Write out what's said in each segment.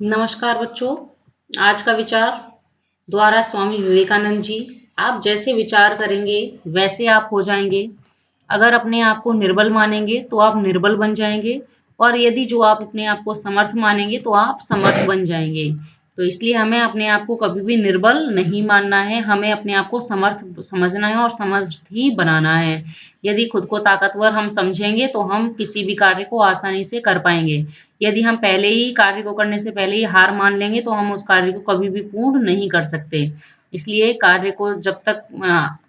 नमस्कार बच्चों। आज का विचार द्वारा स्वामी विवेकानंद जी। आप जैसे विचार करेंगे वैसे आप हो जाएंगे। अगर अपने आप को निर्बल मानेंगे तो आप निर्बल बन जाएंगे, और यदि जो आप अपने आप को समर्थ मानेंगे तो आप समर्थ बन जाएंगे। तो इसलिए हमें अपने आप को कभी भी निर्बल नहीं मानना है, हमें अपने आप को समर्थ समझना है और समर्थ ही बनाना है। यदि खुद को ताकतवर हम समझेंगे तो हम किसी भी कार्य को आसानी से कर पाएंगे। यदि हम पहले ही कार्य को करने से पहले ही हार मान लेंगे तो हम उस कार्य को कभी भी पूर्ण नहीं कर सकते। इसलिए कार्य को जब तक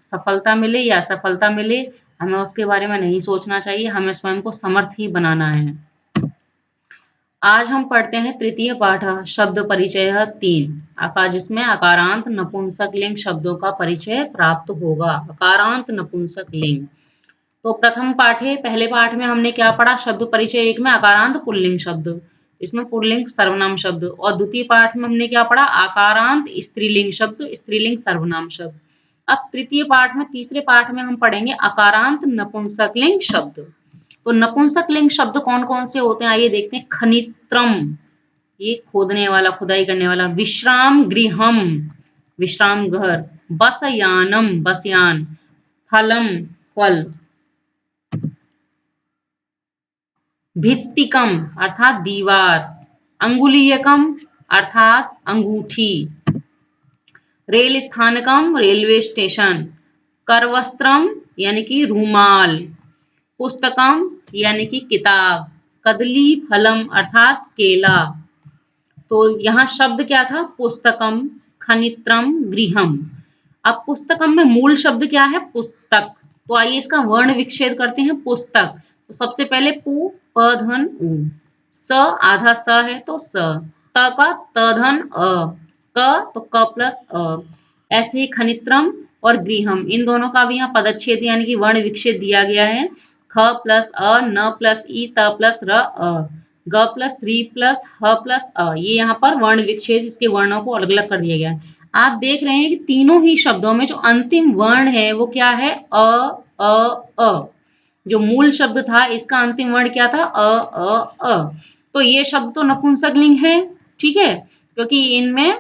सफलता मिले या असफलता मिले, हमें उसके बारे में नहीं सोचना चाहिए, हमें स्वयं को समर्थ ही बनाना है। आज हम पढ़ते हैं तृतीय पाठ शब्द परिचय 3, जिसमें अकारांत नपुंसक लिंग शब्दों का परिचय प्राप्त होगा। अकारांत नपुंसक लिंग। तो प्रथम पाठ है। पहले पाठ में हमने क्या पढ़ा? शब्द परिचय 1 में अकारांत पुल्लिंग शब्द, इसमें पुल्लिंग सर्वनाम शब्द, और द्वितीय पाठ में हमने क्या पढ़ा? आकारांत स्त्रीलिंग शब्द, स्त्रीलिंग सर्वनाम शब्द। अब तृतीय पाठ में, तीसरे पाठ में हम पढ़ेंगे अकारांत नपुंसकलिंग शब्द। तो नपुंसकलिंग शब्द कौन कौन से होते हैं आइए देखते हैं। खनित्रम, ये खोदने वाला, खुदाई करने वाला। विश्राम गृहम, विश्राम घर। बसयानम, बसयान। फलम, फल। भित्तिकम अर्थात दीवार। अंगुलीयकम अर्थात अंगूठी। रेल स्थानकम, रेलवे स्टेशन। करवस्त्रम यानी कि रूमाल। पुस्तकम यानी कि किताब। कदली फलम अर्थात केला। तो यहाँ शब्द क्या था? पुस्तकम, खनित्रम, गृहम। अब पुस्तकम में मूल शब्द क्या है? पुस्तक। तो आइए इसका वर्ण विच्छेद करते हैं। पुस्तक, तो सबसे पहले पु, प धन उ। स आधा स है तो स। त का त धन अ। क तो क प्लस अ। ऐसे ही खनित्रम और गृहम, इन दोनों का भी यहाँ पदच्छेद यानी कि वर्ण विच्छेद दिया गया है। ख प्लस अ, न प्लस ई, त प्लस र अ। ग प्लस री प्लस ह प्लस अ, ये यहाँ पर वर्ण विच्छेद, इसके वर्णों को अलग अलग कर दिया गया है। आप देख रहे हैं कि तीनों ही शब्दों में जो अंतिम वर्ण है वो क्या है? अ, अ, अ। जो मूल शब्द था इसका अंतिम वर्ण क्या था? अ, अ, अ। तो ये शब्द तो नपुंसकलिंग है, ठीक है, क्योंकि इनमें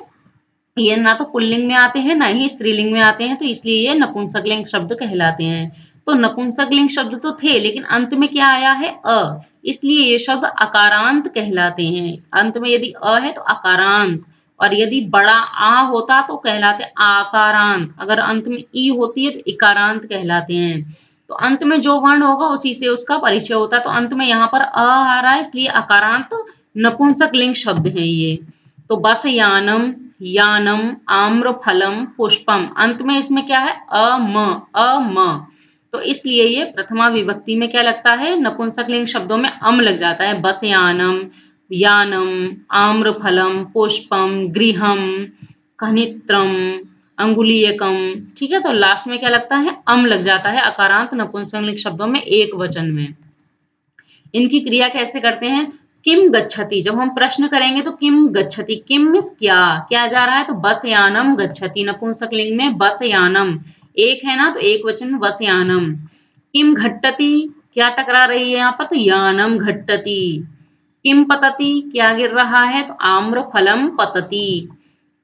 ये ना तो पुल्लिंग में आते हैं ना ही स्त्रीलिंग में आते हैं, तो इसलिए ये नपुंसकलिंग शब्द कहलाते हैं। तो नपुंसकलिंग शब्द तो थे, लेकिन अंत में क्या आया है? अ, इसलिए ये शब्द अकारांत कहलाते हैं। अंत में यदि अ है तो अकारांत, और यदि बड़ा आ होता तो कहलाते आकारांत। अगर अंत में ई होती है तो इकारांत कहलाते हैं। तो अंत में जो वर्ण होगा उसी से उसका परिचय होता है। तो अंत में यहाँ पर अ आ रहा है, इसलिए अकारांत नपुंसकलिंग शब्द है ये। तो बस यानम, यानम, आम्रफलम, पुष्पम, अंत में इसमें क्या है? अम, अम। तो इसलिए ये प्रथमा विभक्ति में क्या लगता है? नपुंसकलिंग शब्दों में अम लग जाता है। बस यानम, यानम, आम्रफलम, पुष्पम, गृहम, खनित्रम, अंगुलीयकम, ठीक है। तो लास्ट में क्या लगता है? अम लग जाता है अकारांत नपुंसकलिंग शब्दों में एक वचन में। इनकी क्रिया कैसे करते हैं? किम गच्छति, जब हम प्रश्न करेंगे तो किम गच्छति, किम मीन्स क्या, क्या जा रहा है, तो बस यानम गच्छति, नपुंसकलिंग में बस यानम एक है ना, तो एक वचन में बस यानम। किम घट्टति, क्या टकरा रही है यहाँ पर, तो यानम घट्टति। किम पतति, क्या गिर रहा है, तो आम्र फलम पतति।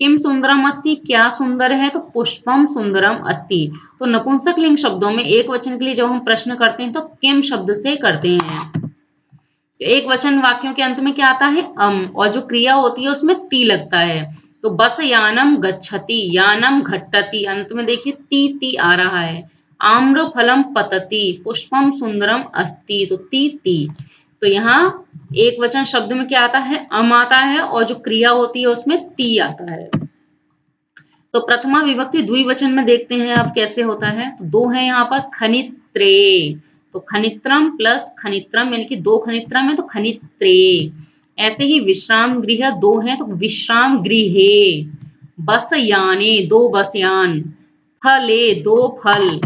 किम सुंदरम अस्ति, क्या सुंदर है, तो पुष्पम सुंदरम अस्ति। तो नपुंसकलिंग शब्दों में एक वचन के लिए जब हम प्रश्न करते हैं तो किम शब्द से करते हैं। एक वचन वाक्यों के अंत में क्या आता है? अम, और जो क्रिया होती है उसमें ती लगता है। तो बस यानम गच्छति, यानम घट्टति, अंत में देखिए ती ती आ रहा है। आम्र फलम पतति, पुष्पम सुंदरम अस्ति, तो ती ती। तो यहाँ एक वचन शब्द में क्या आता है? अम आता है, और जो क्रिया होती है उसमें ती आता है। तो प्रथमा विभक्ति द्विवचन में देखते हैं अब कैसे होता है। तो दो है यहाँ पर, खनित्रे। तो खनित्रम प्लस खनित्रम यानी कि दो खनित्रम है तो खनित्रे। ऐसे ही विश्राम गृह दो है तो विश्राम गृहे। बस याने, दो बस यान। फले, दो फल।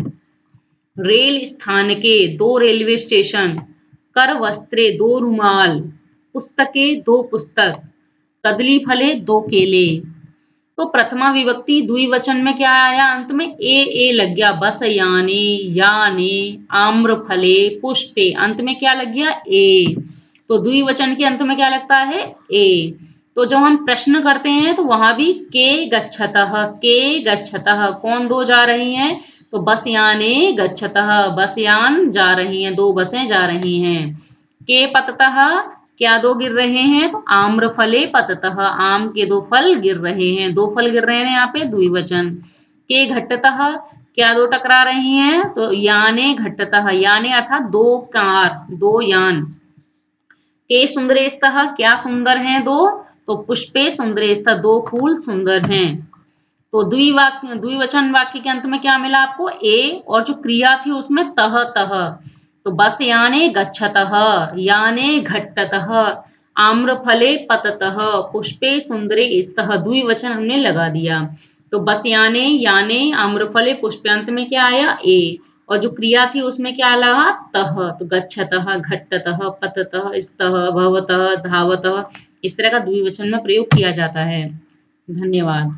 रेल स्थानके, दो रेलवे स्टेशन। कर वस्त्रे, दो रुमाल। पुस्तके, दो पुस्तक। कदली फले, दो केले। तो प्रथमा विभक्ति द्विवचन में क्या आया? अंत में ए लग गया। बस याने, याने, आम्र फले, पुष्पे, अंत में क्या लग गया? ए। तो द्विवचन के अंत में क्या लगता है? ए। तो जब हम प्रश्न करते हैं तो वहां भी के गच्छतः कौन दो जा रही हैं, तो बस याने गच्छतः बस यान जा रही हैं, दो बसें जा रही हैं। के पततः क्या दो गिर रहे हैं, तो आम्रफले पततः आम के दो फल गिर रहे हैं, दो फल गिर रहे हैं यहाँ पे द्विवचन। के घट्टतः क्या दो टकरा रही हैं, तो याने घट्टतः याने अर्थात दो कार दो यान। के सुंदरेस्तः क्या सुंदर हैं दो, तो पुष्पे सुंदरेस्तः दो फूल सुंदर हैं। तो द्विवचन वाक्य के अंत में क्या मिला आपको, ए और जो क्रिया थी उसमें तह तह, तो बस याने गच्छतः याने घट्टतः आम्रफले पततः पुष्पे सुंदरे स्तः द्विवचन हमने लगा दिया। तो बस याने आम्रफले पुष्पांत में क्या आया ए, और जो क्रिया थी उसमें क्या लगा तह, तो गच्छतः घट्टतः पततः स्तः भवतः धावतः, इस तरह का द्विवचन में प्रयोग किया जाता है। धन्यवाद।